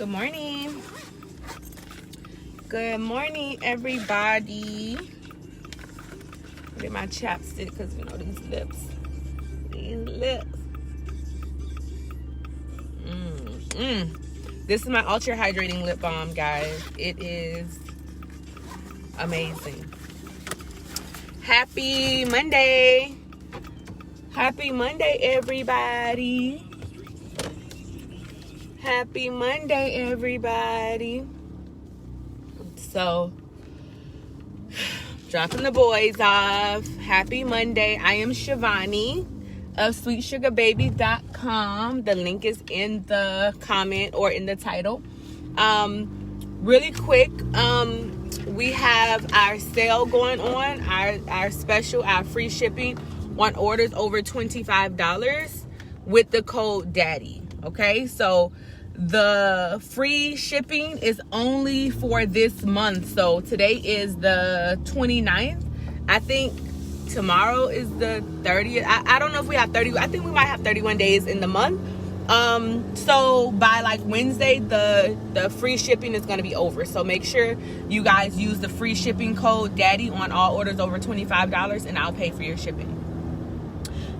Good morning. Good morning, everybody. Look at my chapstick because you know these lips. This is my ultra hydrating lip balm, guys. It is amazing. Happy Monday. Happy Monday, everybody. Happy Monday, everybody. So, dropping the boys off. Happy Monday. I am Shivani of sweetsugarbaby.com. The link is in the comment or in the title. Really quick, we have our sale going on, our special, our free shipping on orders over $25 with the code DADDY. Okay, so the free shipping is only for this month. So today is the 29th. I think tomorrow is the 30th. I don't know if we have 30. I think we might have 31 days in the month. So by like Wednesday, the free shipping is going to be over. So make sure you guys use the free shipping code DADDY on all orders over $25 and I'll pay for your shipping.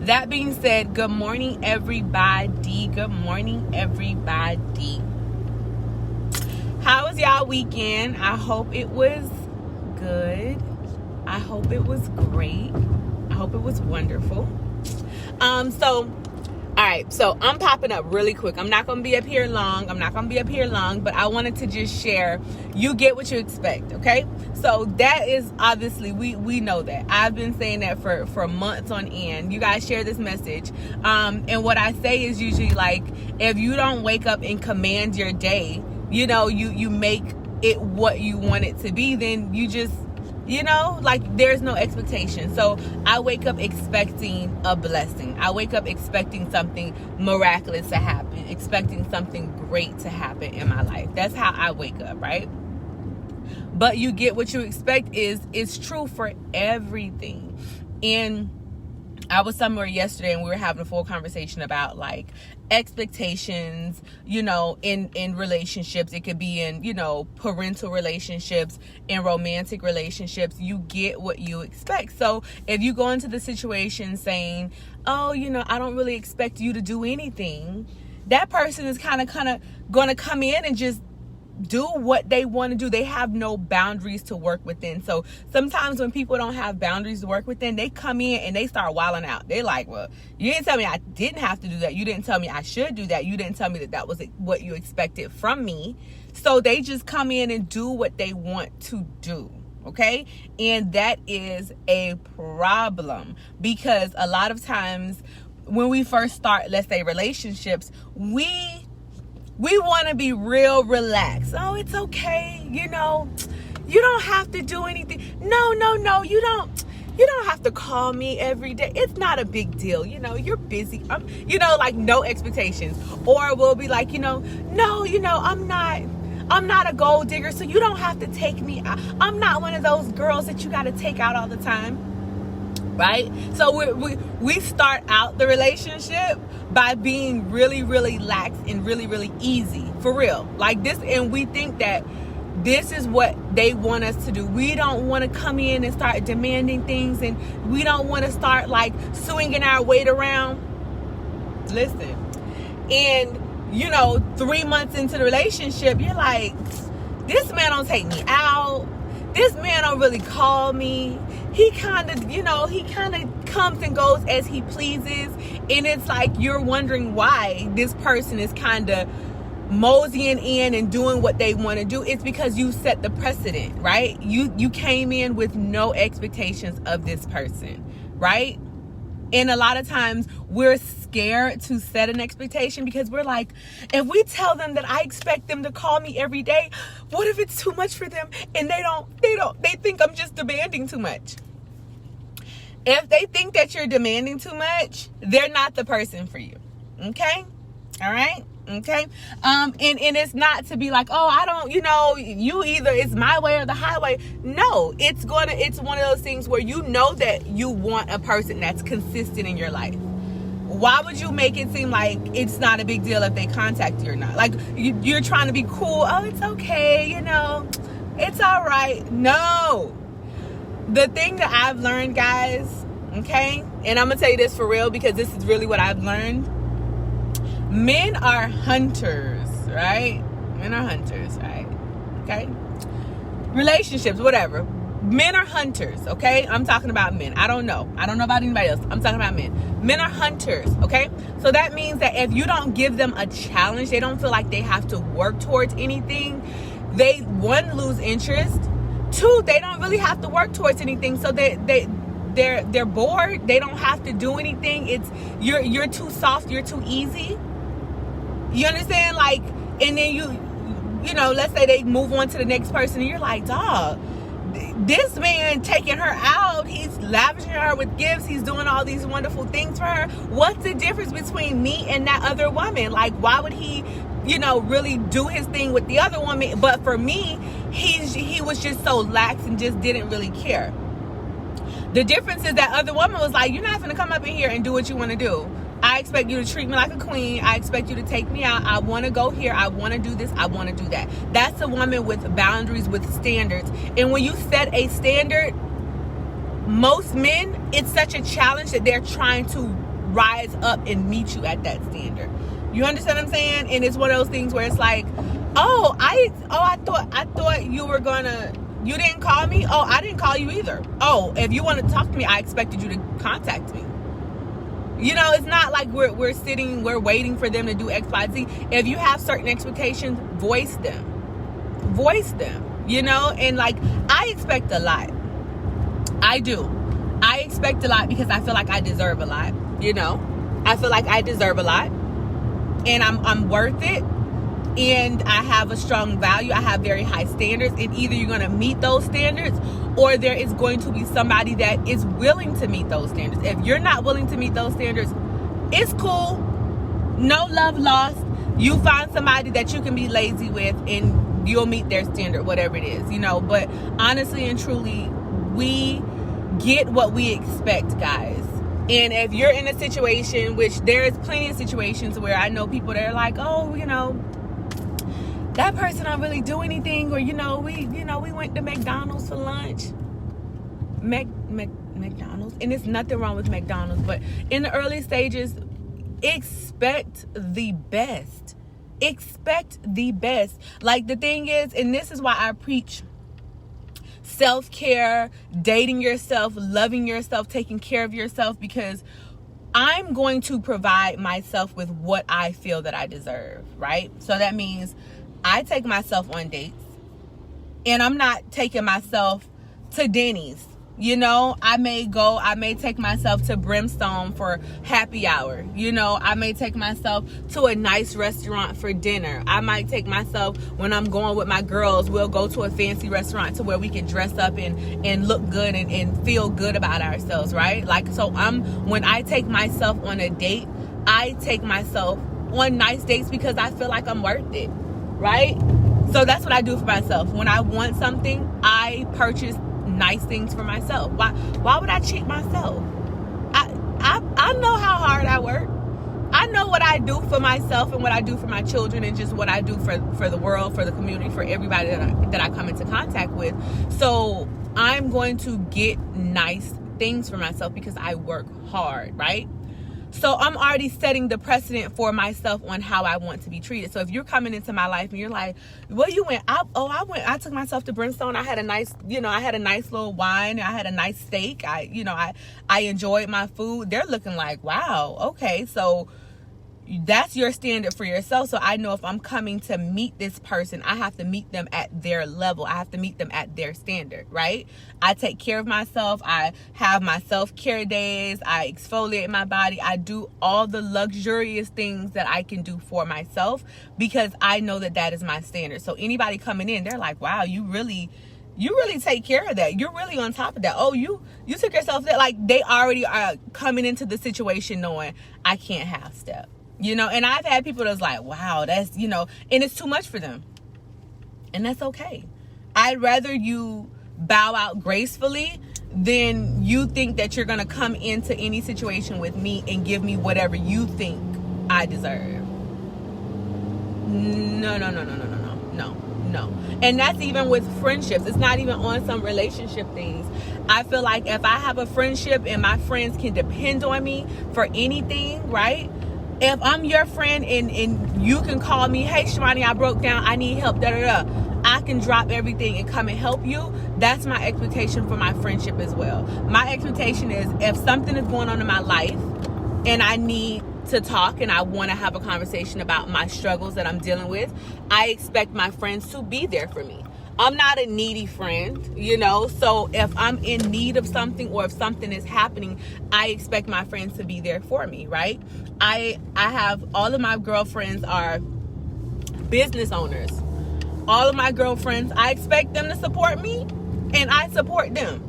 That being said, good morning, everybody. Good morning, everybody. How was y'all weekend? I hope it was good. I hope it was great. I hope it was wonderful. All right, so I'm popping up really quick. I'm not going to be up here long. But I wanted to just share. You get what you expect, okay? So that is obviously, we know that. I've been saying that for months on end. You guys share this message. And what I say is usually like, if you don't wake up and command your day, you know, you make it what you want it to be, then you just, you know, like there's no expectation. So I wake up expecting a blessing. I wake up expecting something miraculous to happen, expecting something great to happen in my life. That's how I wake up, right? But you get what you expect it's true for everything. And I was somewhere yesterday and we were having a full conversation about like expectations, you know, in relationships. It could be in, you know, parental relationships, in romantic relationships. You get what you expect. So if you go into the situation saying, oh, you know, I don't really expect you to do anything, that person is kind of going to come in and just do what they want to do. They have no boundaries to work within. So sometimes when people don't have boundaries to work within, they come in and they start wilding out. They're like, well, you didn't tell me I didn't have to do that. You didn't tell me I should do that. You didn't tell me that was what you expected from me. So they just come in and do what they want to do. Okay. And that is a problem, because a lot of times when we first start, let's say relationships, we want to be real relaxed. Oh, it's okay. You know, you don't have to do anything. No. You don't have to call me every day. It's not a big deal. You know, you're busy. You know, like no expectations. Or we'll be like, no, I'm not a gold digger, so you don't have to take me out. I'm not one of those girls that you got to take out all the time. Right? So we start out the relationship by being really, really lax and really, really easy. For real. Like this, and we think that this is what they want us to do. We don't want to come in and start demanding things, and we don't want to start like swinging our weight around. Listen. And, you know, 3 months into the relationship, you're like, this man don't take me out. This man don't really call me. He kind of comes and goes as he pleases. And it's like you're wondering why this person is kind of moseying in and doing what they want to do. It's because you set the precedent, right? You came in with no expectations of this person, right? And a lot of times we're scared to set an expectation because we're like, if we tell them that I expect them to call me every day, what if it's too much for them and they think I'm just demanding too much? If they think that you're demanding too much, they're not the person for you. Okay? All right? Okay? And it's not to be like, oh, I don't, you either it's my way or the highway. No, it's one of those things where you know that you want a person that's consistent in your life. why would you make it seem like it's not a big deal if they contact you or not? Like, you're trying to be cool. Oh, it's okay, you know, it's all right. No. The thing that I've learned, guys, okay, and I'm gonna tell you this for real because this is really what I've learned. Men are hunters, right? Men are hunters, right? Okay? Relationships, whatever. Men are hunters, okay? I'm talking about men. I don't know about anybody else. I'm talking about men. Men are hunters, okay? So that means that if you don't give them a challenge, they don't feel like they have to work towards anything. They, one, lose interest. Two, they don't really have to work towards anything. So they're bored. They don't have to do anything. It's you're too soft. You're too easy. You understand? Like, and then you know, let's say they move on to the next person, and you're like, dog, this man taking her out, he's lavishing her with gifts, he's doing all these wonderful things for her. What's the difference between me and that other woman? Like, why would he, you know, really do his thing with the other woman? But for me, he was just so lax and just didn't really care. The difference is that other woman was like, you're not going to come up in here and do what you want to do. I expect you to treat me like a queen. I expect you to take me out. I want to go here. I want to do this. I want to do that. That's a woman with boundaries, with standards. And when you set a standard, most men, it's such a challenge that they're trying to rise up and meet you at that standard. You understand what I'm saying? And it's one of those things where it's like, I thought you were gonna, you didn't call me. Oh, I didn't call you either. Oh, if you want to talk to me, I expected you to contact me. You know, it's not like we're waiting for them to do X, Y, Z. If you have certain expectations, voice them, you know? And like, I expect a lot. I do. I expect a lot because I feel like I deserve a lot, you know? I feel like I deserve a lot and I'm worth it. And I have a strong value. I have very high standards. And either you're going to meet those standards or there is going to be somebody that is willing to meet those standards. If you're not willing to meet those standards, it's cool. No love lost. You find somebody that you can be lazy with and you'll meet their standard, whatever it is, you know. But honestly and truly, we get what we expect, guys. And if you're in a situation, which there is plenty of situations where I know people that are like, oh, you know, that person don't really do anything, or we went to McDonald's for lunch. McDonald's, and there's nothing wrong with McDonald's, but in the early stages, expect the best. Expect the best. Like, the thing is, and this is why I preach self-care, dating yourself, loving yourself, taking care of yourself, because I'm going to provide myself with what I feel that I deserve, right? So that means I take myself on dates, and I'm not taking myself to Denny's. You know, I may take myself to Brimstone for happy hour. You know, I may take myself to a nice restaurant for dinner. I might take myself, when I'm going with my girls, we'll go to a fancy restaurant to where we can dress up and look good and feel good about ourselves, right? Like, so when I take myself on a date, I take myself on nice dates because I feel like I'm worth it, right? So that's what I do for myself. When I want something, I purchase nice things for myself. Why would I cheat myself? I know how hard I work. I know what I do for myself and what I do for my children, and just what I do for the world, for the community, for everybody that I come into contact with. So I'm going to get nice things for myself because I work hard, right? So I'm already setting the precedent for myself on how I want to be treated. So if you're coming into my life and you're like, well, you went, I took myself to Brimstone. I had a nice, I had a nice little wine. I had a nice steak. I enjoyed my food. They're looking like, wow, okay. So that's your standard for yourself. So I know if I'm coming to meet this person, I have to meet them at their level. I have to meet them at their standard, right? I take care of myself. I have my self-care days. I exfoliate my body. I do all the luxurious things that I can do for myself because I know that is my standard. So anybody coming in, they're like, wow, you really take care of that. You're really on top of that. Oh, you took yourself there. Like, they already are coming into the situation knowing I can't half step. And I've had people that's like, wow, that's, and it's too much for them. And that's okay. I'd rather you bow out gracefully, then you think that you're going to come into any situation with me and give me whatever you think I deserve. No. And that's even with friendships. It's not even on some relationship things. I feel like if I have a friendship and my friends can depend on me for anything, right? If I'm your friend and you can call me, hey, Shimani, I broke down, I need help, I can drop everything and come and help you. That's my expectation for my friendship as well. My expectation is if something is going on in my life and I need to talk and I want to have a conversation about my struggles that I'm dealing with, I expect my friends to be there for me. I'm not a needy friend, so if I'm in need of something or if something is happening, I expect my friends to be there for me, right? I have all of my girlfriends are business owners. All of my girlfriends, I expect them to support me and I support them.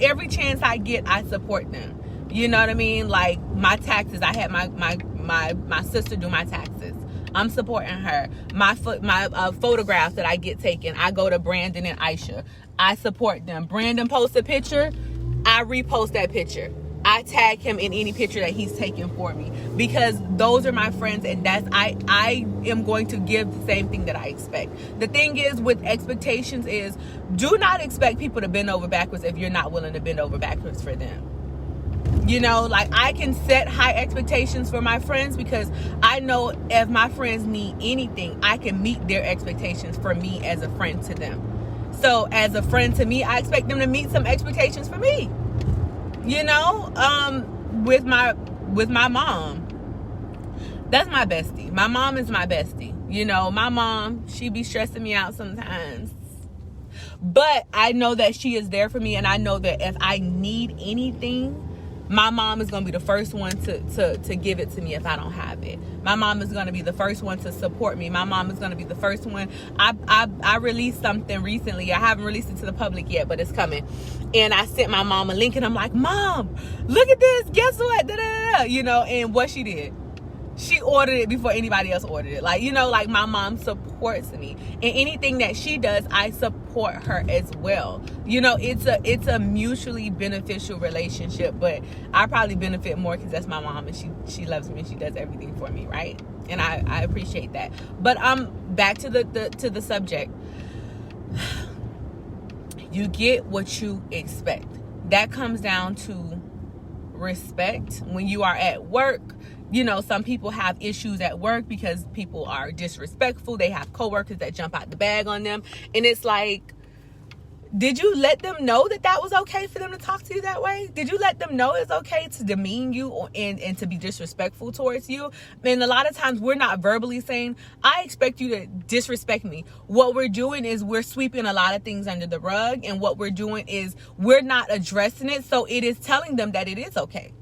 Every chance I get, I support them. You know what I mean? Like my taxes, I had my sister do my taxes. I'm supporting her. My photographs that I get taken, I go to Brandon and Aisha. I support them. Brandon posts a picture, I repost that picture. I tag him in any picture that he's taken for me because those are my friends, and I am going to give the same thing that I expect. The thing is with expectations is do not expect people to bend over backwards if you're not willing to bend over backwards for them. I can set high expectations for my friends because I know if my friends need anything, I can meet their expectations for me as a friend to them. So as a friend to me, I expect them to meet some expectations for me. With my mom, that's my bestie. My mom is my bestie. My mom, she be stressing me out sometimes. But I know that she is there for me, and I know that if I need anything, my mom is going to be the first one to give it to me if I don't have it. My mom is going to be the first one to support me. My mom is going to be the first one. I released something recently. I haven't released it to the public yet, but it's coming. And I sent my mom a link, and I'm like, Mom, look at this. Guess what? And what she did, she ordered it before anybody else ordered it. Like my mom supports me. And anything that she does, I support her as well. It's a mutually beneficial relationship, but I probably benefit more because that's my mom and she loves me and she does everything for me, right? And I appreciate that. But back to the subject. You get what you expect. That comes down to respect. When you are at work, some people have issues at work because people are disrespectful. They have coworkers that jump out the bag on them. And it's like, did you let them know that was okay for them to talk to you that way? Did you let them know it's okay to demean you and to be disrespectful towards you? And a lot of times we're not verbally saying, I expect you to disrespect me. What we're doing is we're sweeping a lot of things under the rug. And what we're doing is we're not addressing it. So it is telling them that it is okay.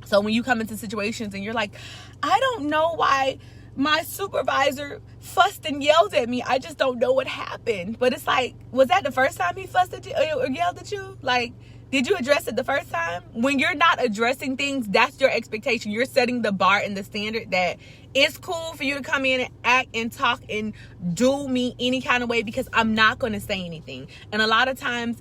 So when you come into situations and you're like, I don't know why my supervisor fussed and yelled at me. I just don't know what happened. But it's like, was that the first time he fussed at you or yelled at you? Like, did you address it the first time? When you're not addressing things, that's your expectation. You're setting the bar and the standard that it's cool for you to come in and act and talk and do me any kind of way because I'm not going to say anything. And a lot of times,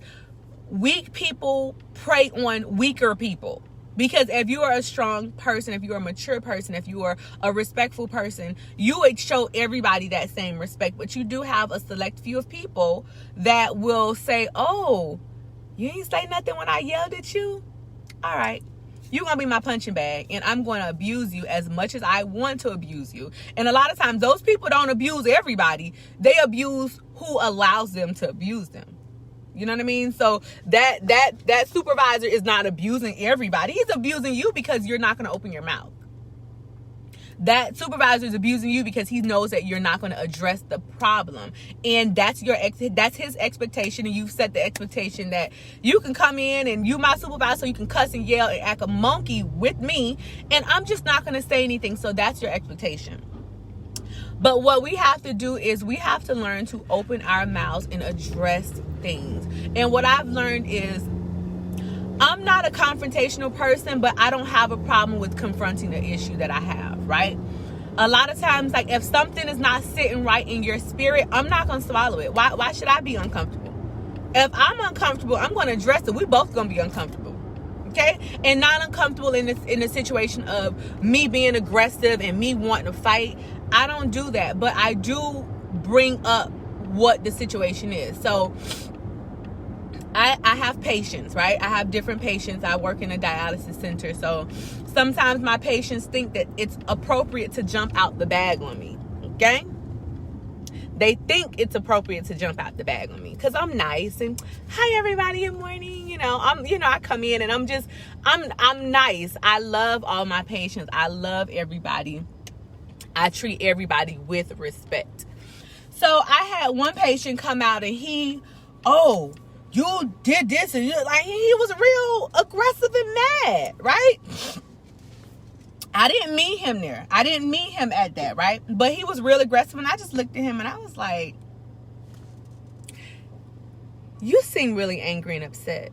weak people prey on weaker people. Because if you are a strong person, if you are a mature person, if you are a respectful person, you would show everybody that same respect. But you do have a select few of people that will say, oh, you ain't say nothing when I yelled at you? All right. You're going to be my punching bag, and I'm going to abuse you as much as I want to abuse you. And a lot of times, those people don't abuse everybody. They abuse who allows them to abuse them. You know what I mean? So that supervisor is not abusing everybody. He's abusing you because you're not going to open your mouth. That supervisor is abusing you because he knows that you're not going to address the problem. And that's his expectation. And you've set the expectation that you can come in and you my supervisor, so you can cuss and yell and act a monkey with me. And I'm just not going to say anything. So that's your expectation. But what we have to do is we have to learn to open our mouths and address things. And what I've learned is I'm not a confrontational person, but I don't have a problem with confronting the issue that I have, right? A lot of times, like if something is not sitting right in your spirit, I'm not going to swallow it. Why should I be uncomfortable? If I'm uncomfortable, I'm going to address it. We both going to be uncomfortable. Okay? And not uncomfortable in the situation of me being aggressive and me wanting to fight. I don't do that. But I do bring up what the situation is. So I have patients, right? I have different patients. I work in a dialysis center. So sometimes my patients think that it's appropriate to jump out the bag on me. Okay? They think it's appropriate to jump out the bag on me because I'm nice and hi everybody, good morning. I come in and I'm nice. I love all my patients. I love everybody. I treat everybody with respect. So I had one patient come out and you did this, and he was real aggressive and mad, right? I didn't meet him there. I didn't meet him at that, right? But he was real aggressive, and I just looked at him and I was like, you seem really angry and upset.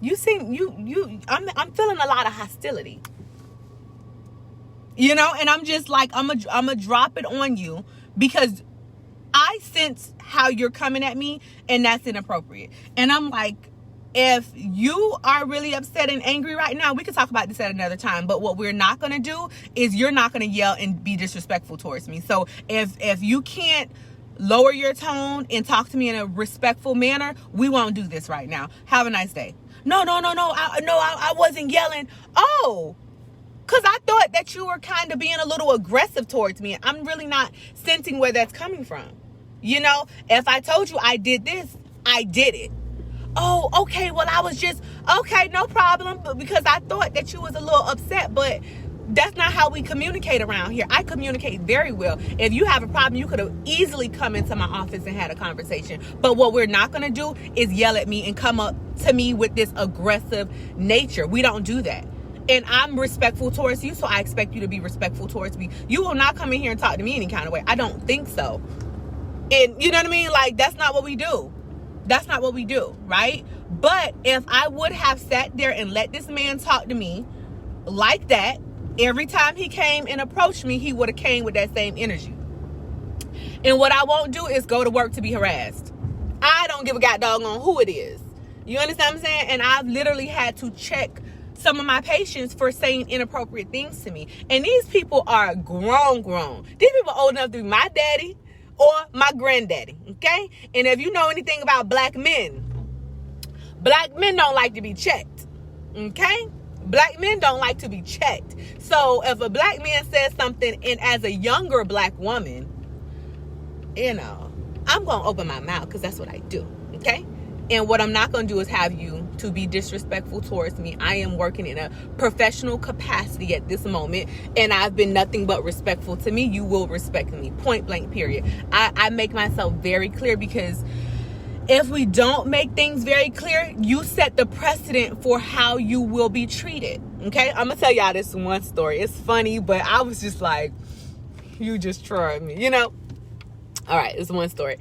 You seem I'm feeling a lot of hostility. And I'm just like, I'm a drop it on you because I sense how you're coming at me, and that's inappropriate. And I'm like, if you are really upset and angry right now, we can talk about this at another time. But what we're not going to do is you're not going to yell and be disrespectful towards me. So if you can't lower your tone and talk to me in a respectful manner, we won't do this right now. Have a nice day. No. I wasn't yelling. Oh, because I thought that you were kind of being a little aggressive towards me. I'm really not sensing where that's coming from. If I told you I did this, I did it. Oh, okay. Well, I was just, okay, no problem. But because I thought that you was a little upset, but that's not how we communicate around here. I communicate very well. If you have a problem, you could have easily come into my office and had a conversation. But what we're not going to do is yell at me and come up to me with this aggressive nature. We don't do that. And I'm respectful towards you, so I expect you to be respectful towards me. You will not come in here and talk to me any kind of way. I don't think so. And you know what I mean? Like, that's not what we do. That's not what we do, right? But if I would have sat there and let this man talk to me like that, every time he came and approached me, he would have came with that same energy. And what I won't do is go to work to be harassed. I don't give a god dog on who it is. You understand what I'm saying? And I've literally had to check some of my patients for saying inappropriate things to me. And these people are grown. These people are old enough to be my daddy or my granddaddy, okay? And if you know anything about black men don't like to be checked, okay? Black men don't like to be checked. So if a black man says something, and as a younger black woman, I'm going to open my mouth because that's what I do, okay? And what I'm not going to do is have you to be disrespectful towards me. I am working in a professional capacity at this moment, and I've been nothing but respectful to me. You will respect me, point blank, period. I make myself very clear, because if we don't make things very clear, you set the precedent for how you will be treated, okay? I'm going to tell y'all this one story. It's funny, but I was just like, you just tried me, All right, it's one story.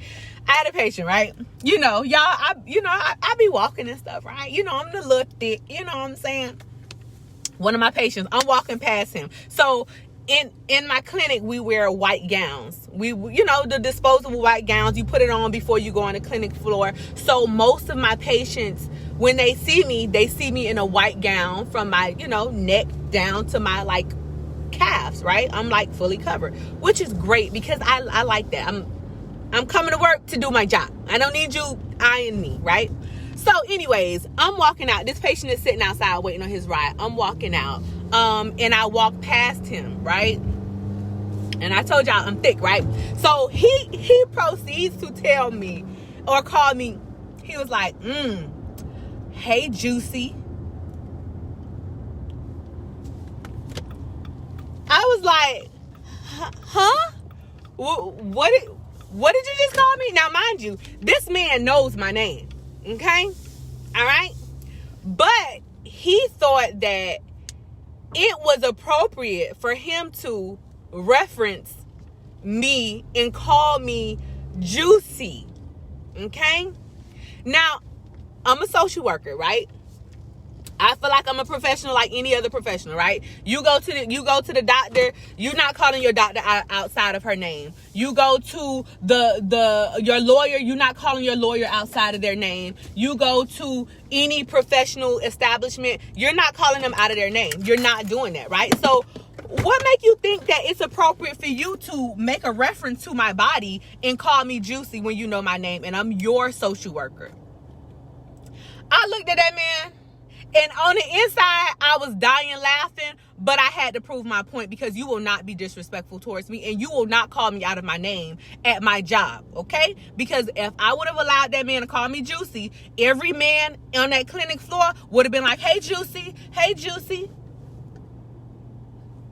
I had a patient, right? Y'all, I be walking and stuff, right? I'm a little thick, you know what I'm saying? One of my patients, I'm walking past him. So in my clinic, we wear white gowns. The disposable white gowns, you put it on before you go on the clinic floor. So most of my patients, when they see me in a white gown from my, neck down to my calves, right? I'm fully covered, which is great because I like that. I'm coming to work to do my job. I don't need you eyeing me, right? So anyways, I'm walking out. This patient is sitting outside waiting on his ride. I'm walking out. And I walk past him, right? And I told y'all I'm thick, right? So he proceeds to tell me or call me. He was like, hey, Juicy. I was like, huh? What did you just call me? Now, mind you, this man knows my name, okay? All right? But he thought that it was appropriate for him to reference me and call me Juicy, okay? Now, I'm a social worker, right? I feel like I'm a professional like any other professional, right? You go to the doctor, you're not calling your doctor outside of her name. You go to your lawyer, you're not calling your lawyer outside of their name. You go to any professional establishment, you're not calling them out of their name. You're not doing that, right? So what make you think that it's appropriate for you to make a reference to my body and call me Juicy when you know my name and I'm your social worker? I looked at that man, and on the inside, I was dying laughing, but I had to prove my point, because you will not be disrespectful towards me, and you will not call me out of my name at my job, okay? Because if I would have allowed that man to call me Juicy, every man on that clinic floor would have been like, hey, Juicy, hey, Juicy.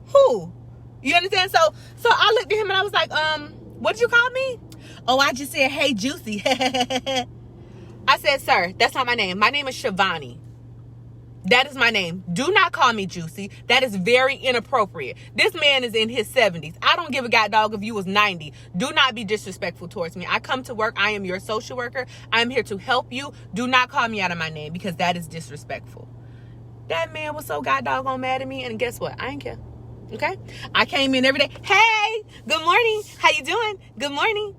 Who? You understand? So I looked at him and I was like, what'd you call me? Oh, I just said, hey, Juicy. I said, sir, that's not my name. My name is Shivani. That is my name. Do not call me Juicy. That is very inappropriate. This man is in his 70s. I don't give a god dog if you was 90. Do not be disrespectful towards me. I come to work. I am your social worker. I'm here to help you. Do not call me out of my name, because that is disrespectful. That man was so god doggone mad at me, and guess what? I ain't care. Okay? I came in every day. Hey, good morning. How you doing? Good morning.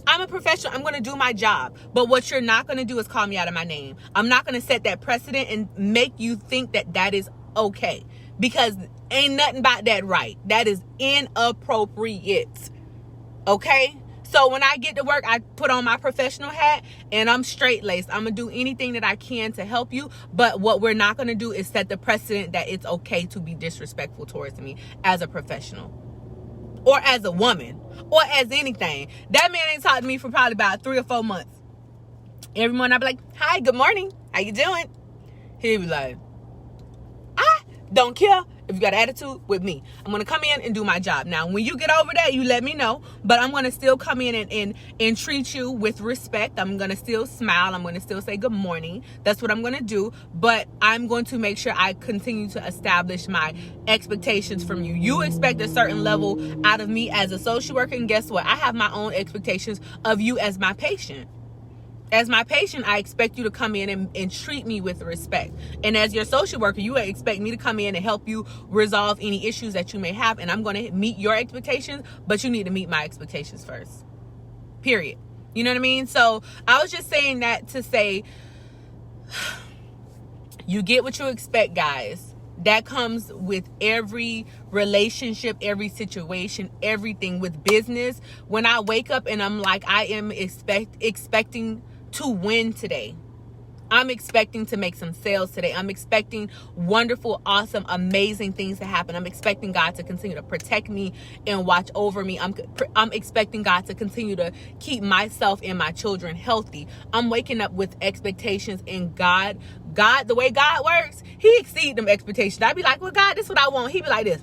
I'm a professional. I'm going to do my job. But what you're not going to do is call me out of my name. I'm not going to set that precedent and make you think that that is okay. Because ain't nothing about that right. That is inappropriate. Okay? So when I get to work, I put on my professional hat and I'm straight-laced. I'm going to do anything that I can to help you. But what we're not going to do is set the precedent that it's okay to be disrespectful towards me as a professional. Or as a woman. Or as anything. That man ain't talked to me for probably about 3 or 4 months. Every morning I'd be like, hi, good morning. How you doing? He'd be like, I don't care if you got an attitude with me. I'm going to come in and do my job. Now, when you get over that, you let me know. But I'm going to still come in and treat you with respect. I'm going to still smile. I'm going to still say good morning. That's what I'm going to do. But I'm going to make sure I continue to establish my expectations from you. You expect a certain level out of me as a social worker. And guess what? I have my own expectations of you as my patient. As my patient, I expect you to come in and treat me with respect. And as your social worker, you expect me to come in and help you resolve any issues that you may have. And I'm going to meet your expectations, but you need to meet my expectations first. Period. You know what I mean? So I was just saying that to say, you get what you expect, guys. That comes with every relationship, every situation, everything with business. When I wake up and I'm like, I am expecting to win today. I'm expecting to make some sales today. I'm expecting wonderful, awesome, amazing things to happen. I'm expecting God to continue to protect me and watch over me. I'm expecting God to continue to keep myself and my children healthy. I'm waking up with expectations in God. God, the way God works, He exceeds them expectations. I'd be like, well, God, this is what I want. He'd be like this.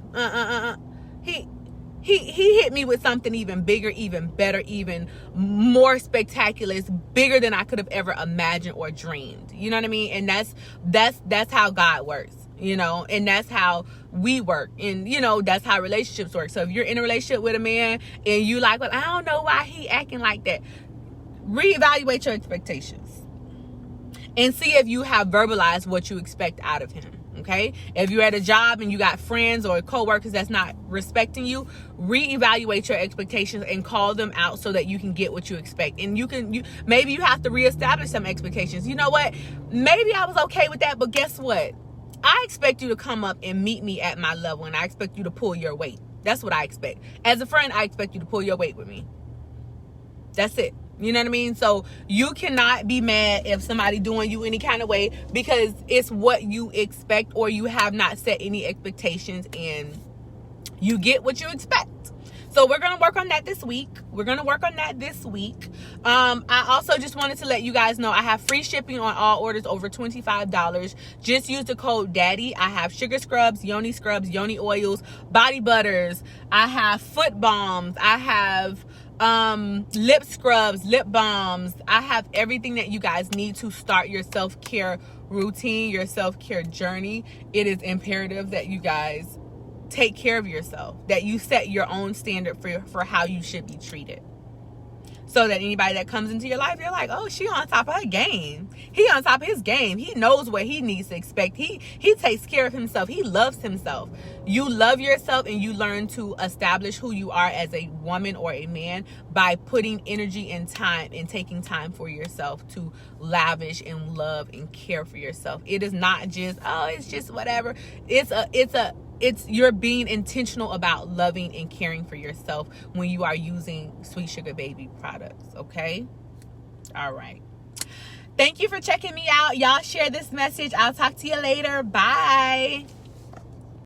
He hit me with something even bigger, even better, even more spectacular. It's bigger than I could have ever imagined or dreamed. You know what I mean? And that's how God works, you know, and that's how we work. And, you know, that's how relationships work. So if you're in a relationship with a man and you like, well, I don't know why he acting like that. Reevaluate your expectations and see if you have verbalized what you expect out of him. Okay, if you're at a job and you got friends or coworkers that's not respecting you, reevaluate your expectations and call them out so that you can get what you expect. And maybe you have to reestablish some expectations. You know what? Maybe I was okay with that, but guess what? I expect you to come up and meet me at my level, and I expect you to pull your weight. That's what I expect. As a friend, I expect you to pull your weight with me. That's it. You know what I mean? So you cannot be mad if somebody doing you any kind of way, because it's what you expect, or you have not set any expectations and you get what you expect. So we're going to work on that this week. I also just wanted to let you guys know I have free shipping on all orders over $25. Just use the code DADDY. I have sugar scrubs, yoni oils, body butters. I have foot balms. I have lip scrubs, lip balms. I have everything that you guys need to start your self-care routine, your self-care journey. It is imperative that you guys take care of yourself, that you set your own standard for how you should be treated. So that anybody that comes into your life, you're like, oh, she on top of her game. He on top of his game. He knows what he needs to expect. He takes care of himself. He loves himself. You love yourself, and you learn to establish who you are as a woman or a man by putting energy and time and taking time for yourself to lavish and love and care for yourself. It is not just, oh, it's just whatever. It's you're being intentional about loving and caring for yourself when you are using Sweet Sugar Baby products, okay? All right. Thank you for checking me out. Y'all share this message. I'll talk to you later. Bye.